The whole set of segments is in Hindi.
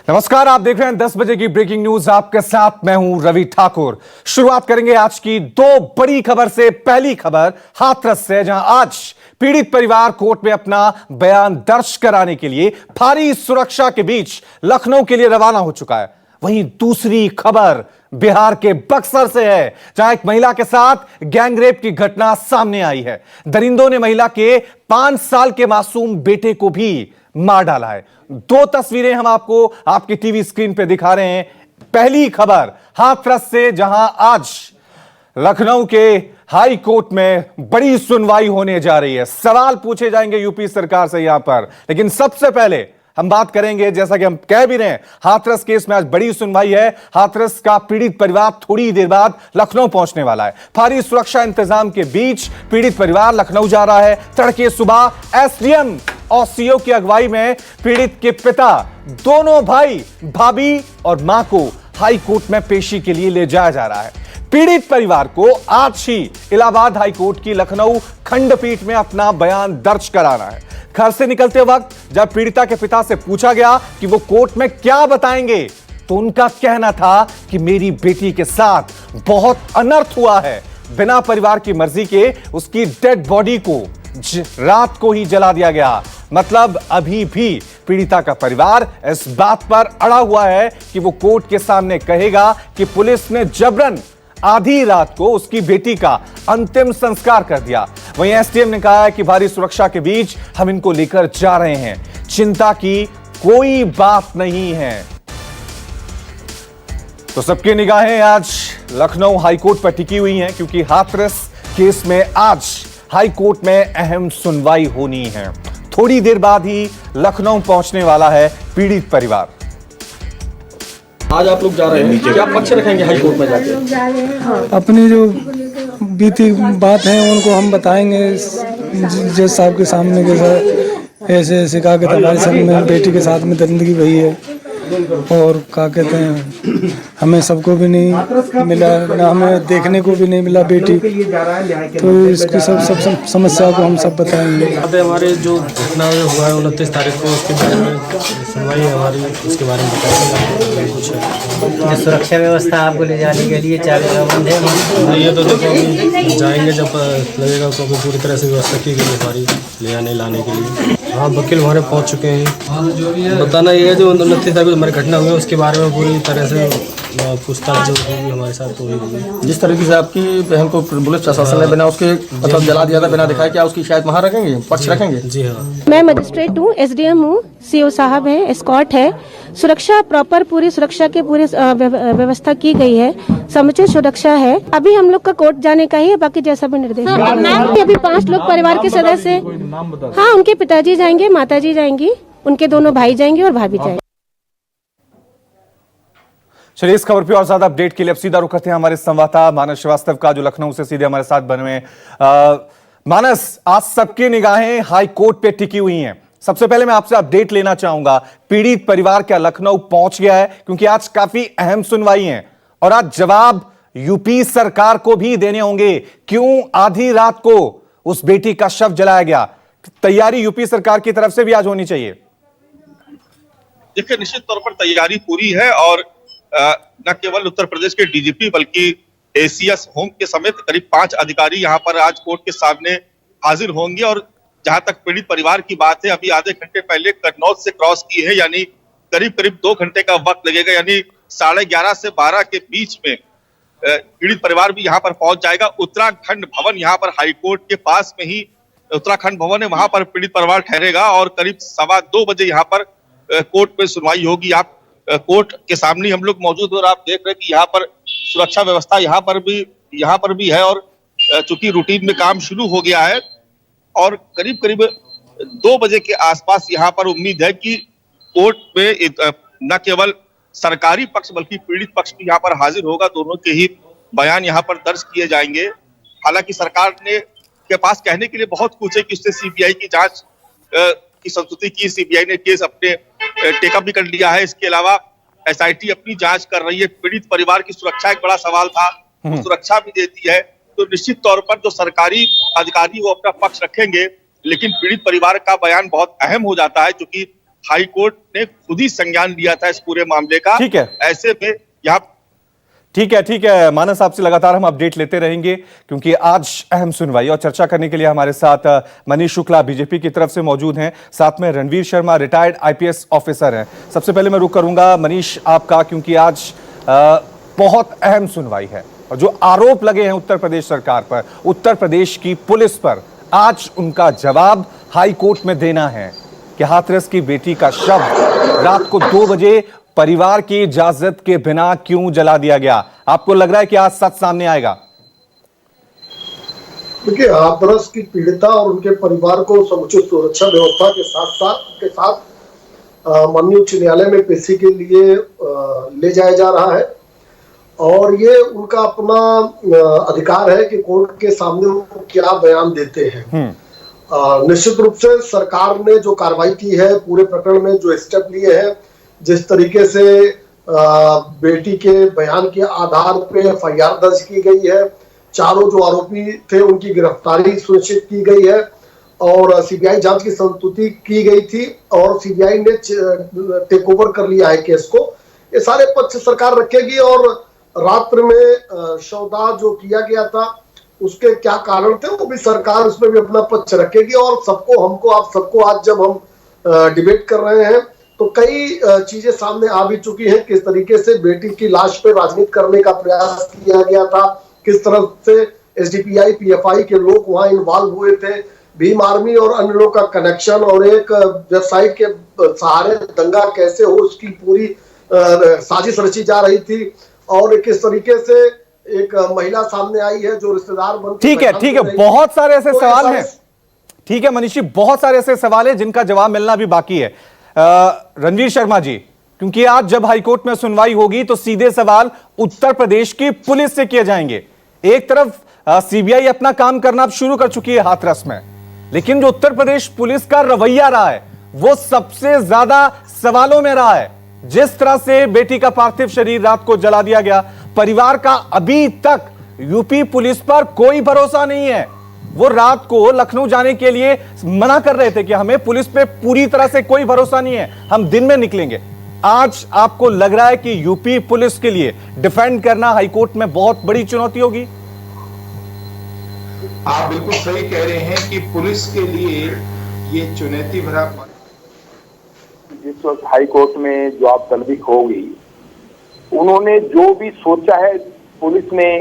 नमस्कार, आप देख रहे हैं 10 बजे की ब्रेकिंग न्यूज। आपके साथ मैं हूं रवि ठाकुर। शुरुआत करेंगे आज की दो बड़ी खबर से। पहली खबर हाथरस से, जहां आज पीड़ित परिवार कोर्ट में अपना बयान दर्ज कराने के लिए भारी सुरक्षा के बीच लखनऊ के लिए रवाना हो चुका है। वहीं दूसरी खबर बिहार के बक्सर से है, जहां एक महिला के साथ गैंगरेप की घटना सामने आई है। दरिंदों ने महिला के 5 साल के मासूम बेटे को भी मार डाला है। दो तस्वीरें हम आपको आपकी टीवी स्क्रीन पे दिखा रहे हैं। पहली खबर हाथरस से, जहां आज लखनऊ के हाई कोर्ट में बड़ी सुनवाई होने जा रही है। सवाल पूछे जाएंगे यूपी सरकार से यहां पर, लेकिन सबसे पहले हम बात करेंगे, जैसा कि हम कह भी रहे हैं, हाथरस केस में आज बड़ी सुनवाई है। हाथरस का पीड़ित परिवार थोड़ी देर बाद लखनऊ पहुंचने वाला है। भारी सुरक्षा इंतजाम के बीच पीड़ित परिवार लखनऊ जा रहा है। तड़के सुबह एसडीएम और सीओ की अगुवाई में पीड़ित के पिता, दोनों भाई, भाभी और मां को हाई कोर्ट में पेशी के लिए ले जाया जा रहा है। पीड़ित परिवार को आज ही इलाहाबाद हाई कोर्ट की लखनऊ खंडपीठ में अपना बयान दर्ज कराना है। घर से निकलते वक्त जब पीड़िता के पिता से पूछा गया कि वो कोर्ट में क्या बताएंगे, तो उनका कहना था कि मेरी बेटी के साथ बहुत अनर्थ हुआ है। बिना परिवार की मर्जी के उसकी डेड बॉडी को रात को ही जला दिया गया। मतलब अभी भी पीड़िता का परिवार इस बात पर अड़ा हुआ है कि वो कोर्ट के सामने कहेगा कि पुलिस ने जबरन आधी रात को उसकी बेटी का अंतिम संस्कार कर दिया। वहीं एसडीएम ने कहा है कि भारी सुरक्षा के बीच हम इनको लेकर जा रहे हैं, चिंता की कोई बात नहीं है। तो सबकी निगाहें आज लखनऊ हाईकोर्ट पर टिकी हुई हैं, क्योंकि हाथरस केस में आज हाईकोर्ट में अहम सुनवाई होनी है। थोड़ी देर बाद ही लखनऊ पहुंचने वाला है पीड़ित परिवार। आज आप लोग जा रहे हैं, क्या पक्ष रखेंगे हाई कोर्ट में जाके? अपनी जो बीती बात है उनको हम बताएंगे जज साहब के सामने के साथ। ऐसे ऐसे कहा कहते हमारे संग में बेटी के साथ में दरिंदगी हुई है, और क्या कहते हैं हमें सबको भी नहीं मिला, ना हमें देखने को भी नहीं मिला बेटी। तो इसकी सब समस्या को हम सब बताएंगे। हमारे जो घटना हुआ है 29 तारीख को, उसके बारे में सुनवाई है हमारी, उसके बारे में बताएंगे कुछ। सुरक्षा व्यवस्था आपको ले जाने के लिए चाबी बंद है? ये तो देखो अभी जाएंगे जब लगेगा तो पूरी तरह से व्यवस्था की गई हमारी ले आने लाने के लिए। हाँ, वकील हमारे पहुंच चुके हैं। बताना ये है जो 29 तारीख को हमारी घटना हुई है उसके बारे में पूरी तरह से पूछताछ जो हुई हमारे साथ तो हुई। जिस तरीके से आपकी बहन को पुलिस प्रशासन ने बिना उसके मतलब जला दिया था, बिना दिखाए, क्या उसकी शायद वहाँ रखेंगे, पक्ष रखेंगे? जी हाँ, मैं मजिस्ट्रेट हूँ, एसडीएम हूँ, सीओ साहब है, एस्कॉर्ट है। सुरक्षा प्रॉपर, पूरी सुरक्षा की पूरी व्यवस्था की गई है, समुचित सुरक्षा है। अभी हम लोग का कोर्ट जाने का ही है, बाकी जैसा भी निर्देश है। अभी 5 लोग परिवार के सदस्य, हाँ, उनके पिताजी जाएंगे, माताजी जाएंगी, उनके दोनों भाई जाएंगे और भाभी जाएंगे। चलिए, इस खबर पे और ज्यादा अपडेट के लिए अब सीधा रुख करते हैं हमारे संवाददाता मानस श्रीवास्तव का, जो लखनऊ से सीधे हमारे साथ बने हुए। मानस, आज सबकी निगाहें हाई कोर्ट पे टिकी हुई हैं। सबसे पहले मैं आपसे अपडेट लेना चाहूंगा, पीड़ित परिवार क्या लखनऊ पहुंच गया है? क्योंकि आज काफी अहम सुनवाई है और आज जवाब यूपी सरकार को भी देने होंगे। क्यों आधी रात को उस बेटी का शव जलाया गया? तैयारी यूपी सरकार की तरफ से भी आज होनी चाहिए। देखिए, निश्चित तौर पर तैयारी पूरी है और न केवल उत्तर प्रदेश के डीजीपी बल्कि एसीएस होम के समेत करीब 5 अधिकारी यहां पर आज कोर्ट के सामने हाजिर होंगे। और जहां तक पीड़ित परिवार की बात है, अभी आधे घंटे पहले कन्नौज से क्रॉस की है, यानी करीब 2 घंटे का वक्त लगेगा, यानी 11:30 से 12 के बीच में पीड़ित परिवार भी यहां पर पहुंच जाएगा। उत्तराखंड भवन यहां पर हाईकोर्ट के पास में ही उत्तराखंड भवन है, वहां पर पीड़ित परिवार ठहरेगा और करीब 2:15 बजे यहां पर कोर्ट में सुनवाई होगी। आप कोर्ट के सामने हम लोग मौजूद और आप देख रहे हैं कि यहाँ पर सुरक्षा व्यवस्था यहाँ पर भी है। और चूंकि रूटीन में काम शुरू हो गया है और करीब 2 बजे के आसपास यहाँ पर उम्मीद है कि कोर्ट में न केवल सरकारी पक्ष बल्कि पीड़ित पक्ष भी यहाँ पर हाजिर होगा। दोनों के ही बयान यहाँ पर दर्ज किए जाएंगे। हालांकि सरकार के पास कहने के लिए बहुत कुछ है कि उसने सीबीआई की जांच की संस्तुति की, सीबीआई ने केस अपने टेकअप भी कर लिया है। इसके अलावा एसआईटी अपनी जांच कर रही है। पीड़ित परिवार की सुरक्षा एक बड़ा सवाल था, वो सुरक्षा भी देती है। तो निश्चित तौर पर जो सरकारी अधिकारी वो अपना पक्ष रखेंगे, लेकिन पीड़ित परिवार का बयान बहुत अहम हो जाता है, क्योंकि हाई कोर्ट ने खुद ही संज्ञान लिया था इस पूरे मामले का। ठीक है। ऐसे में यहाँ ठीक है मानस, आपसे लगातार हम अपडेट लेते रहेंगे क्योंकि आज अहम सुनवाई और चर्चा करने के लिए हमारे साथ मनीष शुक्ला बीजेपी की तरफ से मौजूद हैं, साथ में Ranveer Sharma retired IPS officer हैं। सबसे पहले मैं रुक करूंगा मनीष आपका, क्योंकि आज बहुत अहम सुनवाई है और जो आरोप लगे हैं उत्तर प्रदेश सरकार पर, उत्तर प्रदेश की पुलिस पर, आज उनका जवाब हाई कोर्ट में देना है कि हाथरस की बेटी का शव रात को 2 बजे परिवार की इजाजत के बिना क्यों जला दिया गया। आपको लग रहा है कि आज सच सामने आएगा? देखिए, हाथरस की पीड़िता और उनके परिवार को समुचित सुरक्षा व्यवस्था के साथ माननीय उच्च न्यायालय में पेशी के लिए ले जाया जा रहा है और ये उनका अपना अधिकार है कि कोर्ट के सामने वो क्या बयान देते हैं। निश्चित रूप से सरकार ने जो कार्रवाई की है, पूरे प्रकरण में जो स्टेप लिए हैं, जिस तरीके से बेटी के बयान के आधार पे एफआईआर दर्ज की गई है, चारों जो आरोपी थे उनकी गिरफ्तारी सुनिश्चित की गई है और सीबीआई जांच की संस्तुति की गई थी और सीबीआई ने टेक ओवर कर लिया है केस को। ये सारे पक्ष सरकार रखेगी और रात्र में शवदाह जो किया गया था उसके क्या कारण थे वो भी सरकार उसमें भी अपना पक्ष रखेगी और आप सबको आज जब हम डिबेट कर रहे हैं तो कई चीजें सामने आ भी चुकी हैं। किस तरीके से बेटी की लाश पे राजनीति करने का प्रयास किया गया था, किस तरह से एसडीपीआई पीएफआई के लोग वहां इन्वॉल्व हुए थे, भीम आर्मी और अन्य लोगों का कनेक्शन और एक वेबसाइट के सहारे दंगा कैसे हो उसकी पूरी साजिश रची जा रही थी और किस तरीके से एक महिला सामने आई है जो रिश्तेदार बनती। ठीक है, बहुत सारे ऐसे सवाल हैं। ठीक है मनीष जी, बहुत सारे ऐसे सवाल हैं जिनका जवाब मिलना भी बाकी है। रणवीर शर्मा जी, क्योंकि आज जब हाईकोर्ट में सुनवाई होगी तो सीधे सवाल उत्तर प्रदेश की पुलिस से किए जाएंगे। एक तरफ सीबीआई अपना काम करना शुरू कर चुकी है हाथरस में, लेकिन जो उत्तर प्रदेश पुलिस का रवैया रहा है वो सबसे ज्यादा सवालों में रहा है। जिस तरह से बेटी का पार्थिव शरीर रात को जला दिया गया, परिवार का अभी तक यूपी पुलिस पर कोई भरोसा नहीं है। वो रात को लखनऊ जाने के लिए मना कर रहे थे कि हमें पुलिस पे पूरी तरह से कोई भरोसा नहीं है, हम दिन में निकलेंगे। आज आपको लग रहा है कि यूपी पुलिस के लिए डिफेंड करना हाईकोर्ट में बहुत बड़ी चुनौती होगी? आप बिल्कुल सही कह रहे हैं कि पुलिस के लिए ये चुनौती भरा। जिस वक्त हाई कोर्ट में जवाब तलबी होगी, उन्होंने जो भी सोचा है पुलिस ने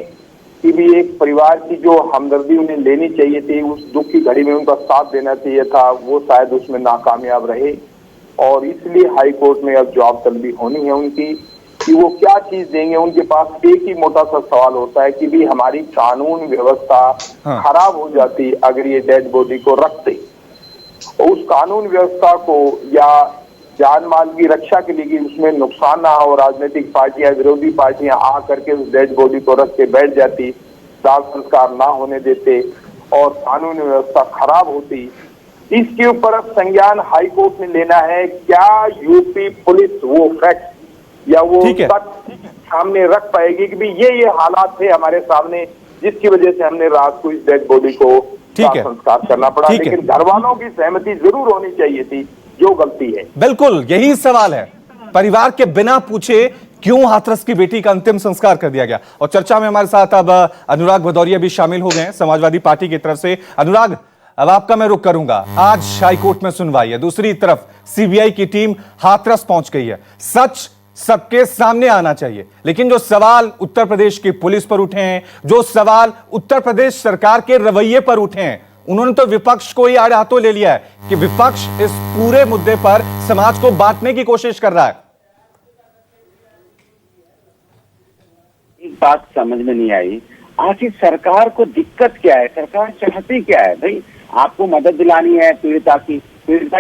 कि भी एक परिवार की जो हमदर्दी उन्हें लेनी चाहिए थी, उस दुख की घड़ी में उनका साथ देना चाहिए था, वो शायद उसमें नाकामयाब रहे और इसलिए हाई कोर्ट में अब जवाब तलबी होनी है उनकी कि वो क्या चीज देंगे। उनके पास एक ही मोटा सा सवाल होता है कि भी हमारी कानून व्यवस्था खराब हो जाती अगर ये डेड बॉडी को रखते, उस कानून व्यवस्था को या जान माल की रक्षा के लिए उसमें नुकसान ना हो, राजनीतिक पार्टियां विरोधी पार्टियां आ करके उस डेड बॉडी को रख के बैठ जाती, दाह संस्कार ना होने देते और कानून व्यवस्था खराब होती। इसके ऊपर अब संज्ञान हाई कोर्ट ने लेना है। क्या यूपी पुलिस वो फैक्ट या वो तथ्य सामने रख पाएगी कि भी ये हालात थे हमारे सामने जिसकी वजह से हमने रात को इस डेड बॉडी को दाह संस्कार करना पड़ा, लेकिन घर वालों की सहमति जरूर होनी चाहिए थी, जो गलती है। बिल्कुल यही सवाल है, परिवार के बिना पूछे क्यों हाथरस की बेटी का अंतिम संस्कार कर दिया गया। और चर्चा में हमारे साथ अब अनुराग भदौरिया भी शामिल हो गए हैं समाजवादी पार्टी की तरफ से। अनुराग, अब आपका मैं रुख करूंगा। आज हाईकोर्ट में सुनवाई है, दूसरी तरफ सीबीआई की टीम हाथरस पहुंच गई है। सच सबके सामने आना चाहिए, लेकिन जो सवाल उत्तर प्रदेश की पुलिस पर उठे हैं, जो सवाल उत्तर प्रदेश सरकार के रवैये पर उठे हैं, उन्होंने तो विपक्ष को ही आड़े हाथों ले लिया है कि विपक्ष इस पूरे मुद्दे पर समाज को बांटने की कोशिश कर रहा है। एक बात समझ में नहीं आई, आखिर सरकार को दिक्कत क्या है, सरकार चाहती क्या है? भाई आपको मदद दिलानी है पीड़िता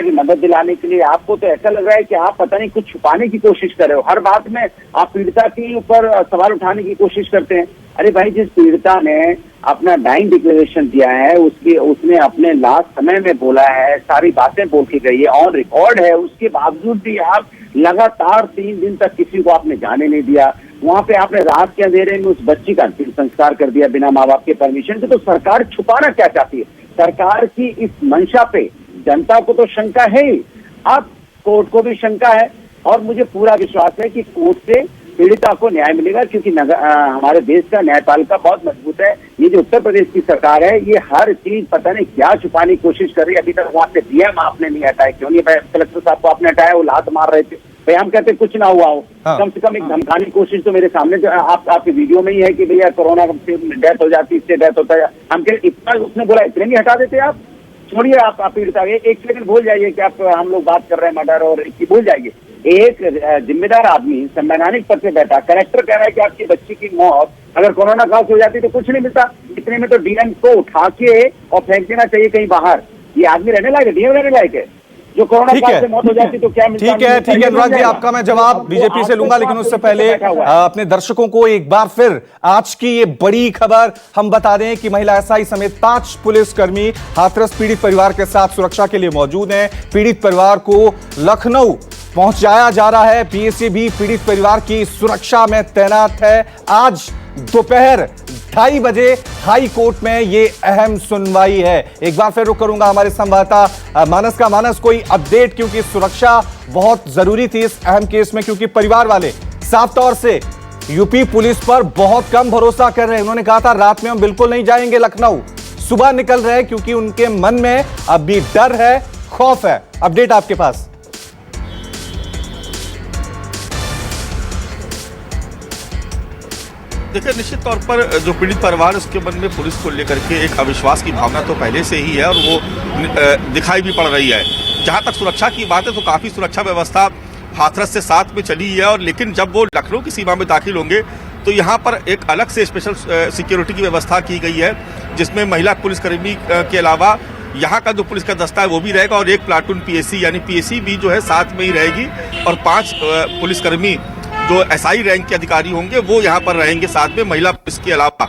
की मदद दिलाने के लिए आपको तो ऐसा लग रहा है कि आप पता नहीं कुछ छुपाने की कोशिश कर रहे हो। हर बात में आप पीड़िता के ऊपर सवाल उठाने की कोशिश करते हैं। अरे भाई, जिस पीड़िता ने अपना डाइंग डिक्लेरेशन दिया है, उसने अपने लास्ट समय में बोला है, सारी बातें बोल के गई है, ऑन रिकॉर्ड है, उसके बावजूद भी आप लगातार 3 दिन तक किसी को आपने जाने नहीं दिया। वहां पे आपने रात के अंधेरे में उस बच्ची का अंतिम संस्कार कर दिया बिना माँ बाप के परमिशन के। तो सरकार छुपाना क्या चाहती है? सरकार की इस मंशा पे जनता को तो शंका है ही। अब कोर्ट को भी शंका है और मुझे पूरा विश्वास है कि कोर्ट से पीड़िता को न्याय मिलेगा, क्योंकि हमारे देश का न्यायपालिका बहुत मजबूत है। ये जो उत्तर प्रदेश की सरकार है, ये हर चीज पता नहीं क्या छुपाने की कोशिश कर रही है। अभी तक वहां से डीएम आपने नहीं हटाया, क्यों नहीं कलेक्टर साहब को आपने हटाया? वो लात मार रहे थे, भाई हम कहते कुछ ना हुआ हो, कम से कम एक धमकाने की कोशिश तो मेरे सामने जो आपके वीडियो में ही है कि भैया कोरोना से डेथ हो जाती, इससे डेथ होता है। हम कह इतना, उसने बोला इतने नहीं हटा देते आप? छोड़िए आप पीड़िता, एक सेकंड भूल जाइए कि आप हम लोग बात कर रहे हैं मर्डर और इसकी भूल जाइए। एक जिम्मेदार आदमी संवैधानिक पद पे बैठा, कलेक्टर कह रहा है कि आपकी बच्ची की मौत अगर कोरोना काल से हो जाती तो कुछ नहीं मिलता, इतने में तो डीएम को उठा के और फेंक देना चाहिए कहीं बाहर। ये आदमी रहने लायक है? डीएम रहने लायक है? जो कोरोना काल से मौत हो जाती तो क्या मिलता? ठीक है अनुराग जी, आपका मैं जवाब बीजेपी से लूंगा, लेकिन उससे पहले अपने दर्शकों को एक बार फिर आज की ये बड़ी खबर हम बता दें कि महिला एसआई समेत 5 पुलिसकर्मी हाथरस पीड़ित परिवार के साथ सुरक्षा के लिए मौजूद हैं। पीड़ित परिवार को लखनऊ पहुंचाया जा रहा है। पीएसी भी पीड़ित परिवार की सुरक्षा में तैनात है। आज दोपहर 2:30 बजे हाई कोर्ट में ये अहम सुनवाई है। एक बार फिर रुक करूंगा हमारे संवाददाता मानस का। मानस, कोई अपडेट, क्योंकि सुरक्षा बहुत जरूरी थी इस अहम केस में, क्योंकि परिवार वाले साफ तौर से यूपी पुलिस पर बहुत कम भरोसा कर रहे हैं। उन्होंने कहा था रात में हम बिल्कुल नहीं जाएंगे लखनऊ, सुबह निकल रहे हैं, क्योंकि उनके मन में अब भी डर है, खौफ है। अपडेट आपके पास? देखिए, निश्चित तौर पर जो पीड़ित परिवार उसके मन में पुलिस को लेकर के एक अविश्वास की भावना तो पहले से ही है और वो दिखाई भी पड़ रही है। जहां तक सुरक्षा की बात है तो काफी सुरक्षा व्यवस्था हाथरस से साथ में चली है, और लेकिन जब वो लखनऊ की सीमा में दाखिल होंगे तो यहाँ पर एक अलग से स्पेशल सिक्योरिटी की व्यवस्था की गई है, जिसमें महिला पुलिसकर्मी के अलावा यहाँ का जो पुलिस का दस्ता है वो भी रहेगा, और एक प्लाटून पीएसी यानी पीएसी भी जो है साथ में ही रहेगी, और 5 पुलिसकर्मी जो एसआई रैंक के अधिकारी होंगे वो यहाँ पर रहेंगे साथ में, महिला पुलिस के अलावा।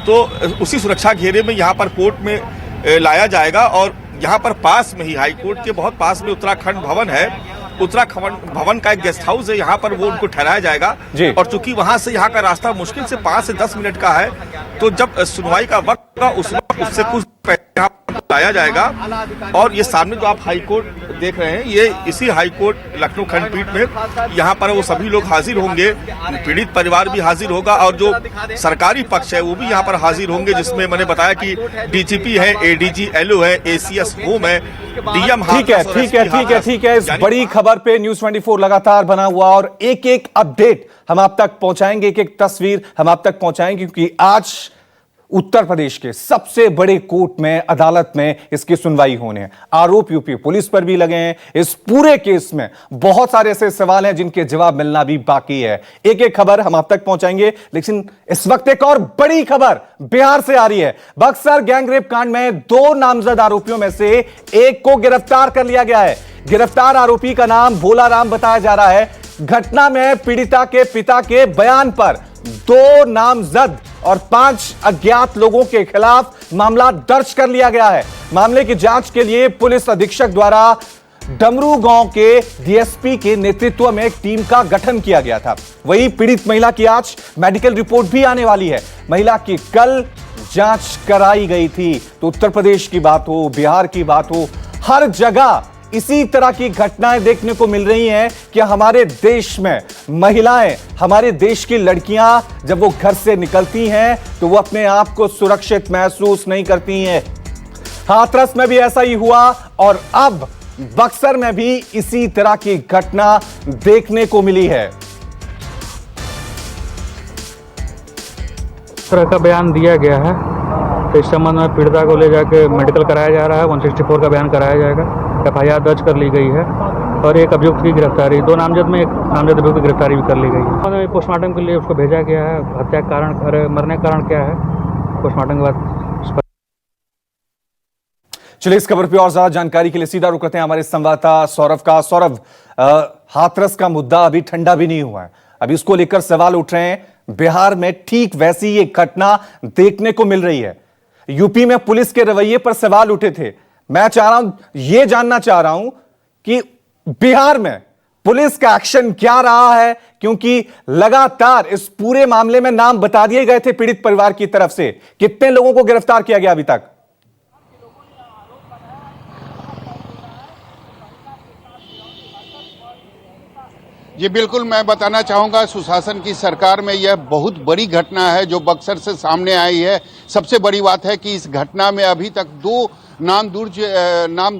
तो उसी सुरक्षा घेरे में यहाँ पर कोर्ट में लाया जाएगा, और यहाँ पर पास में ही हाई कोर्ट के बहुत पास में उत्तराखंड भवन है। उत्तराखंड भवन का एक गेस्ट हाउस है, यहाँ पर वो उनको ठहराया जाएगा, और चूंकि वहां से यहाँ का रास्ता मुश्किल से 5 से 10 मिनट का है, तो जब सुनवाई का वक्त होगा उस वक्त उससे कुछ यहाँ लाया जाएगा। और ये सामने जो आप हाई कोर्ट देख रहे हैं, ये इसी हाई कोर्ट लखनऊ खंडपीठ में यहाँ पर वो सभी लोग हाजिर होंगे, पीड़ित परिवार भी हाजिर होगा, और जो सरकारी पक्ष है वो भी यहाँ पर हाजिर होंगे, जिसमें मैंने बताया कि डीजीपी है, एडीजी एलओ है, एसीएस होम है, डीएम। ठीक है। इस बड़ी खबर पे न्यूज़ 24 लगातार बना हुआ, और एक एक अपडेट हम आप तक पहुंचाएंगे, एक एक तस्वीर हम आप तक पहुंचाएंगे, क्योंकि आज उत्तर प्रदेश के सबसे बड़े कोर्ट में, अदालत में इसकी सुनवाई होने है। आरोप यूपी पुलिस पर भी लगे हैं। इस पूरे केस में बहुत सारे ऐसे सवाल हैं जिनके जवाब मिलना भी बाकी है। एक एक खबर हम आप तक पहुंचाएंगे, लेकिन इस वक्त एक और बड़ी खबर बिहार से आ रही है। बक्सर गैंगरेप कांड में 2 नामजद आरोपियों में से एक को गिरफ्तार कर लिया गया है। गिरफ्तार आरोपी का नाम भोला राम बताया जा रहा है। घटना में पीड़िता के पिता के बयान पर 2 नामजद और 5 अज्ञात लोगों के खिलाफ मामला दर्ज कर लिया गया है। मामले की जांच के लिए पुलिस अधीक्षक द्वारा डमरू गांव के डीएसपी के नेतृत्व में एक टीम का गठन किया गया था। वही पीड़ित महिला की आज मेडिकल रिपोर्ट भी आने वाली है। महिला की कल जांच कराई गई थी। तो उत्तर प्रदेश की बात हो, बिहार की बात हो, हर जगह इसी तरह की घटनाएं देखने को मिल रही हैं कि हमारे देश में महिलाएं, हमारे देश की लड़कियां जब वो घर से निकलती हैं तो वो अपने आप को सुरक्षित महसूस नहीं करती हैं। हाथरस में भी ऐसा ही हुआ, और अब बक्सर में भी इसी तरह की घटना देखने को मिली है। इस तरह का बयान दिया गया है, तो इस संबंध में पीड़िता को ले जाके मेडिकल कराया जा रहा है। 164 का बयान कराया जाएगा। एफआईआर दर्ज कर ली गई है, और एक अभियुक्त की गिरफ्तारी, 2 नामजद में एक नामजद अभियुक्त की गिरफ्तारी भी कर ली गई है। पोस्टमार्टम के लिए उसको भेजा गया है। हत्या का कारण, मरने का कारण क्या है, पोस्टमार्टम के बाद। चलिए, इस खबर पर और ज्यादा जानकारी के लिए सीधा रुक करते हैं हमारे संवाददाता सौरभ का। सौरभ, हाथरस का मुद्दा अभी ठंडा भी नहीं हुआ है, अभी उसको लेकर सवाल उठ रहे हैं। बिहार में ठीक वैसी ये घटना देखने को मिल रही है। यूपी में पुलिस के रवैये पर सवाल उठे थे। मैं ये जानना चाह रहा हूं कि बिहार में पुलिस का एक्शन क्या रहा है, क्योंकि लगातार इस पूरे मामले में नाम बता दिए गए थे पीड़ित परिवार की तरफ से। कितने लोगों को गिरफ्तार किया गया अभी तक? जी बिल्कुल, मैं बताना चाहूँगा सुशासन की सरकार में यह बहुत बड़ी घटना है जो बक्सर से सामने आई है। सबसे बड़ी बात है कि इस घटना में अभी तक 2 नाम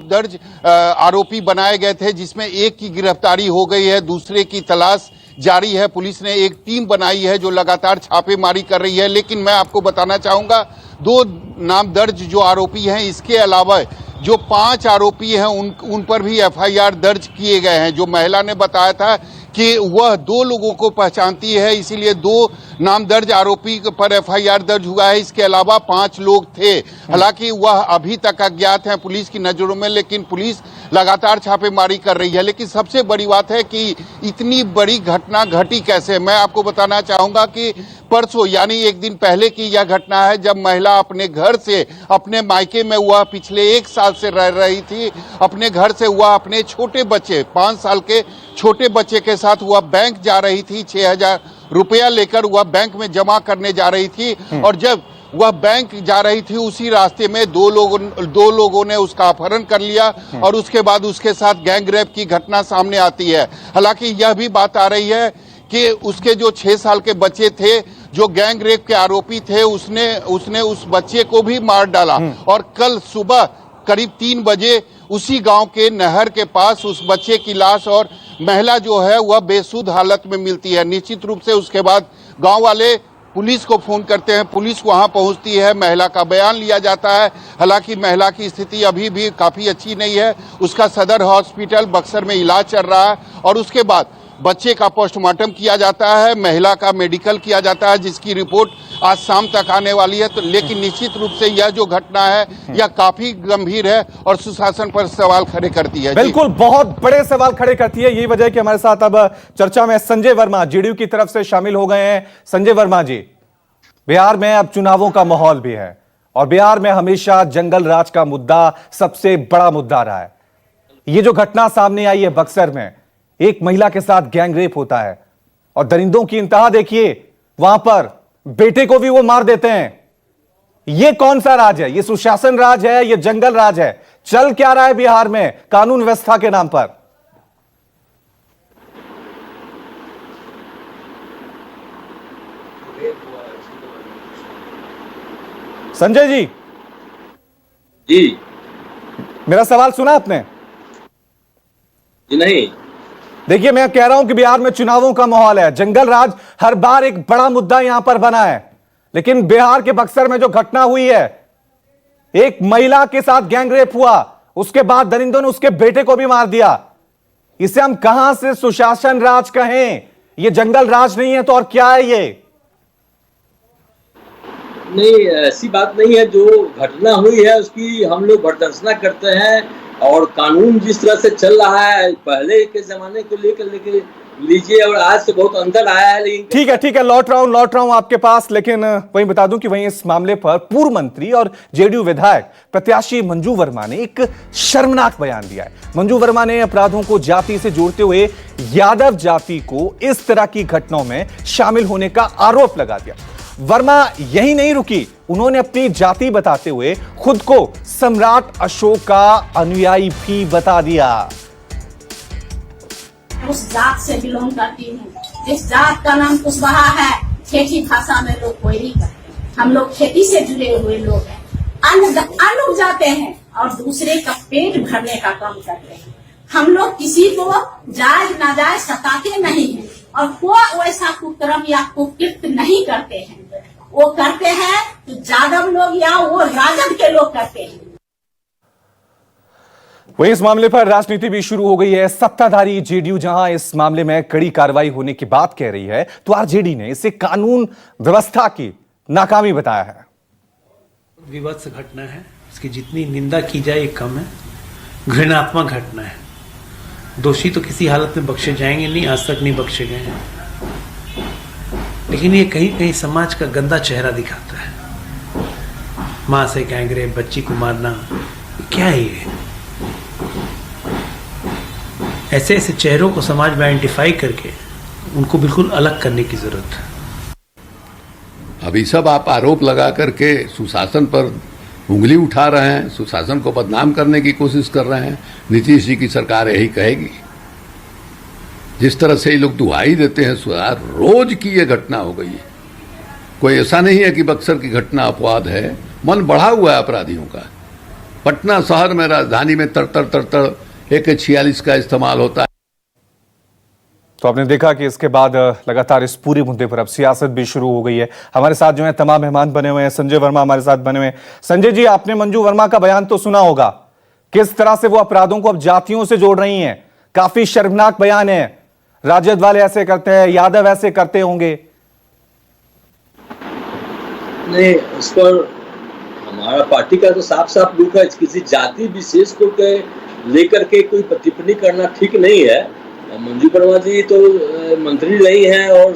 दर्ज आरोपी बनाए गए थे, जिसमें एक की गिरफ्तारी हो गई है, दूसरे की तलाश जारी है। पुलिस ने एक टीम बनाई है जो लगातार छापेमारी कर रही है। लेकिन मैं आपको बताना चाहूँगा 2 नाम दर्ज जो आरोपी हैं, इसके अलावा जो 5 आरोपी हैं उन पर भी एफआईआर दर्ज किए गए हैं। जो महिला ने बताया था कि वह 2 लोगों को पहचानती है, इसीलिए 2 नाम दर्ज आरोपी पर एफआईआर दर्ज हुआ है। इसके अलावा 5 लोग थे, हालांकि वह अभी तक अज्ञात हैं पुलिस की नजरों में, लेकिन पुलिस लगातार छापेमारी कर रही है। लेकिन सबसे बड़ी बात है कि इतनी बड़ी घटना घटी कैसे। मैं आपको बताना चाहूंगा कि परसों यानी एक दिन पहले की यह घटना है, जब महिला अपने घर से अपने मायके में वह पिछले 1 साल से रह रही थी। अपने घर से वह अपने छोटे बच्चे 5 साल के छोटे बच्चे के साथ वह बैंक जा रही थी। 6,000 रुपया लेकर वह बैंक में जमा करने जा रही थी और जब वह बैंक जा रही थी उसी रास्ते में 2 लोगों ने उसका अपहरण कर लिया और उसके बाद उसके साथ गैंग रेप की घटना सामने आती है। हालांकि यह भी बात आ रही है कि उसके जो 6 साल के बच्चे थे जो गैंग रेप के आरोपी थे, उसने उस बच्चे को भी मार डाला और कल सुबह करीब 3 बजे उसी गांव के नहर के पास उस बच्चे की लाश और महिला जो है वह बेसुध हालत में मिलती है। निश्चित रूप से उसके बाद गांव वाले पुलिस को फोन करते हैं, पुलिस वहां पहुंचती है, महिला का बयान लिया जाता है। हालांकि महिला की स्थिति अभी भी काफी अच्छी नहीं है, उसका सदर हॉस्पिटल बक्सर में इलाज चल रहा है और उसके बाद बच्चे का पोस्टमार्टम किया जाता है, महिला का मेडिकल किया जाता है, जिसकी रिपोर्ट आज शाम तक आने वाली है। तो लेकिन निश्चित रूप से यह जो घटना है यह काफी गंभीर है और सुशासन पर सवाल खड़े करती है। बिल्कुल, बहुत बड़े सवाल खड़े करती है। यही वजह है कि हमारे साथ अब चर्चा में संजय वर्मा जेडीयू की तरफ से शामिल हो गए हैं। संजय वर्मा जी, बिहार में अब चुनावों का माहौल भी है और बिहार में हमेशा जंगल राज का मुद्दा सबसे बड़ा मुद्दा रहा है। ये जो घटना सामने आई है बक्सर में, एक महिला के साथ गैंग रेप होता है और दरिंदों की इंतहा देखिए, वहां पर बेटे को भी वो मार देते हैं। ये कौन सा राज है? ये सुशासन राज है? ये जंगल राज है? चल क्या रहा है बिहार में कानून व्यवस्था के नाम पर? संजय जी, मेरा सवाल सुना आपने? जी नहीं। देखिए, मैं कह रहा हूं कि बिहार में चुनावों का माहौल है, जंगल राज हर बार एक बड़ा मुद्दा यहां पर बना है, लेकिन बिहार के बक्सर में जो घटना हुई है, एक महिला के साथ गैंग रेप हुआ, उसके बाद दरिंदों ने उसके बेटे को भी मार दिया। इसे हम कहां से सुशासन राज कहें? ये जंगल राज नहीं है तो और क्या है ये? नहीं, ऐसी बात नहीं है। जो घटना हुई है उसकी हम लोग भर्त्सना करते हैं और कानून जिस तरह से चल रहा है पहले के जमाने को लेकर लीजिए और आज से बहुत अंतर आया है। लेकिन ठीक है, लौट रहा हूं आपके पास। लेकिन वहीं बता दूं कि वहीं इस मामले पर पूर्व मंत्री और जेडीयू विधायक प्रत्याशी मंजू वर्मा ने एक शर्मनाक बयान दिया है। मंजू वर्मा ने अपराधों को जाति से जोड़ते हुए यादव जाति को इस तरह की घटनाओं में शामिल होने का आरोप लगा दिया। वर्मा यही नहीं रुकी, उन्होंने अपनी जाति बताते हुए खुद को सम्राट अशोक का अनुयायी भी बता दिया। उस जात से बिलोंग करती हूँ जिस जात का नाम कुशवाहा है। ठेठी भाषा में लोग कोयरी करते हैं, हम लोग खेती से जुड़े हुए लोग हैं। अन्न उपजाते हैं और दूसरे का पेट भरने का काम करते हैं। हम लोग किसी को जायज नाजायज सताते नहीं हैं और कोई वैसा कुकर्म या कुकृत्य नहीं करते हैं। वो करते हैं तो जादव लोग या वो राजद के लोग करते हैं। वहीं इस मामले पर राजनीति भी शुरू हो गई है। सत्ताधारी जेडीयू जहां इस मामले में कड़ी कार्रवाई होने की बात कह रही है, तो आरजेडी ने इसे कानून व्यवस्था की नाकामी बताया है। विवाद घटना है, इसकी जितनी निंदा की जाए कम है। घृणात्मक घटना है। दोषी तो किसी हालत में बख्शे जाएंगे नहीं, आज तक नहीं बख्शे गए हैं, लेकिन ये कहीं कहीं समाज का गंदा चेहरा दिखाता है। मां से गैंग रेप, बच्ची को मारना, क्या है ये? ऐसे ऐसे चेहरों को समाज में आइडेंटिफाई करके उनको बिल्कुल अलग करने की जरूरत है। अभी सब आप आरोप लगा करके सुशासन पर उंगली उठा रहे हैं, सुशासन को बदनाम करने की कोशिश कर रहे हैं। नीतीश जी की सरकार यही कहेगी। जिस तरह से ये लोग दुहाई देते हैं यार, रोज की ये घटना हो गई है। कोई ऐसा नहीं है कि बक्सर की घटना अपवाद है, मन बढ़ा हुआ है अपराधियों का। पटना शहर में, राजधानी में तड़ AK-46 का इस्तेमाल होता है। तो आपने देखा कि इसके बाद लगातार इस पूरे मुद्दे पर अब सियासत भी शुरू हो गई है। हमारे साथ जो है तमाम मेहमान बने हुए हैं। संजय वर्मा हमारे साथ बने हुए हैं। संजय जी, आपने मंजू वर्मा का बयान तो सुना होगा, किस तरह से वो अपराधों को अब जातियों से जोड़ रही हैं। काफी शर्मनाक बयान है। राजद वाले ऐसे करते हैं, यादव ऐसे करते होंगे। नहीं, उस पर हमारा पार्टी का तो साफ साफ रुख है। किसी जाति विशेष को लेकर के कोई टिप्पणी करना ठीक नहीं है। मंजू वर्मा जी तो मंत्री नहीं हैं और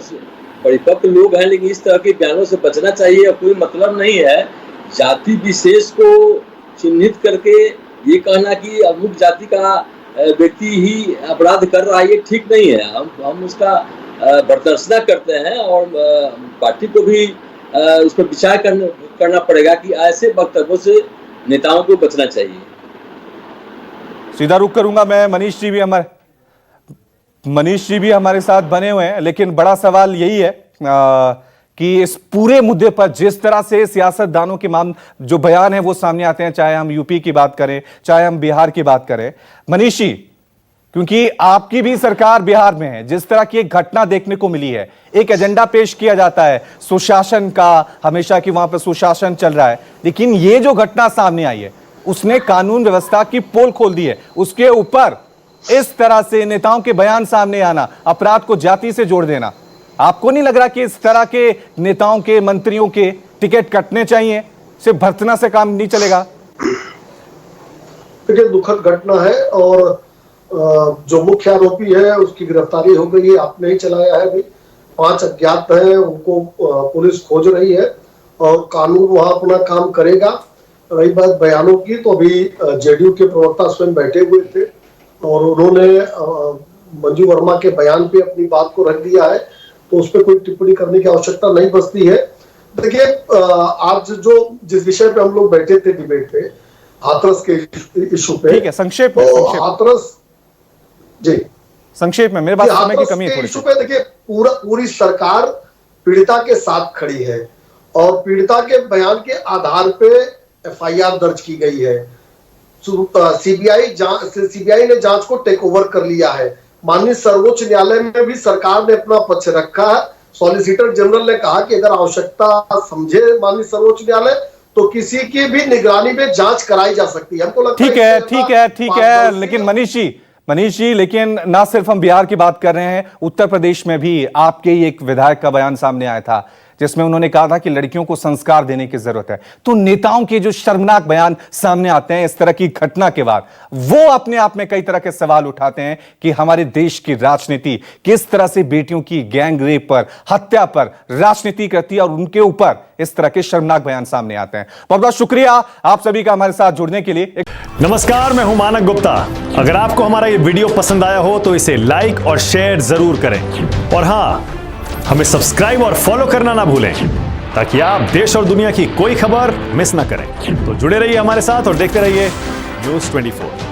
परिपक्व लोग हैं, लेकिन इस तरह के बयानों से बचना चाहिए। और कोई मतलब नहीं है जाति विशेष को चिन्हित करके ये कहना कि अमुक जाति का व्यक्ति ही अपराध कर रहा है, ये ठीक नहीं है। हम उसका बर्दाश्त करते हैं और पार्टी को भी उस पर विचार करना पड़ेगा कि ऐसे वक्तव्यों से नेताओं को बचना चाहिए। सीधा रुख करूंगा मैं। मनीष जी भी हमारे साथ बने हुए हैं, लेकिन बड़ा सवाल यही है कि इस पूरे मुद्दे पर जिस तरह से सियासतदानों के जो बयान है वो सामने आते हैं, चाहे हम यूपी की बात करें, चाहे हम बिहार की बात करें। मनीष जी, क्योंकि आपकी भी सरकार बिहार में है, जिस तरह की एक घटना देखने को मिली है, एक एजेंडा पेश किया जाता है सुशासन का, हमेशा कि वहां पर सुशासन चल रहा है, लेकिन ये जो घटना सामने आई है उसने कानून व्यवस्था की पोल खोल दी है। उसके ऊपर इस तरह से नेताओं के बयान सामने आना, अपराध को जाति से जोड़ देना, आपको नहीं लग रहा कि इस तरह के नेताओं के, मंत्रियों के टिकट कटने चाहिए? सिर्फ भर्तना से काम नहीं चलेगा। देखिए, दुखद घटना है और जो मुख्य आरोपी है उसकी गिरफ्तारी हो गई है। आपने ही चलाया है अभी। 5 अज्ञात हैं, उनको पुलिस खोज रही है और कानून वहां अपना काम करेगा। रही बात बयानों की, तो अभी जेडीयू के प्रवक्ता स्वयं बैठे हुए थे और उन्होंने मंजू वर्मा के बयान पे अपनी बात को रख दिया है, तो उस पर कोई टिप्पणी करने की आवश्यकता नहीं बचती है। देखिए, आज जिस विषय पे हम लोग बैठे थे डिबेट पे, हाथरस के इशू पे, ठीक है, संक्षेप में हाथरस जी, संक्षेप में, मेरे पास समय की कमी है थोड़ी सी। पे देखिए, पूरी सरकार पीड़िता के साथ खड़ी है और पीड़िता के बयान के आधार पे FIR दर्ज की गई है। सीबीआई ने जांच को टेक ओवर कर लिया है। माननीय सर्वोच्च न्यायालय में भी सरकार ने अपना पक्ष रखा है। सॉलिसिटर जनरल ने कहा कि अगर आवश्यकता समझे माननीय सर्वोच्च न्यायालय तो किसी की भी निगरानी में जांच कराई जा सकती है। हमको लगता है ठीक है, लेकिन मनीष जी, लेकिन ना सिर्फ हम बिहार की बात कर रहे हैं, उत्तर प्रदेश में भी आपके ही एक विधायक का बयान सामने आया था जिसमें उन्होंने कहा था कि लड़कियों को संस्कार देने की जरूरत है। तो नेताओं के जो शर्मनाक बयान सामने आते हैं इस तरह की घटना के बाद, वो अपने आप में कई तरह के सवाल उठाते हैं कि हमारे देश की राजनीति किस तरह से बेटियों की गैंग रेप पर, हत्या पर राजनीति करती है और उनके ऊपर इस तरह के शर्मनाक बयान सामने आते हैं। बहुत बहुत शुक्रिया आप सभी का हमारे साथ जुड़ने के लिए। नमस्कार, मैं हूं मानक गुप्ता। अगर आपको हमारा ये वीडियो पसंद आया हो तो इसे लाइक और शेयर जरूर करें और हाँ, हमें सब्सक्राइब और फॉलो करना ना भूलें ताकि आप देश और दुनिया की कोई खबर मिस ना करें। तो जुड़े रहिए हमारे साथ और देखते रहिए News 24।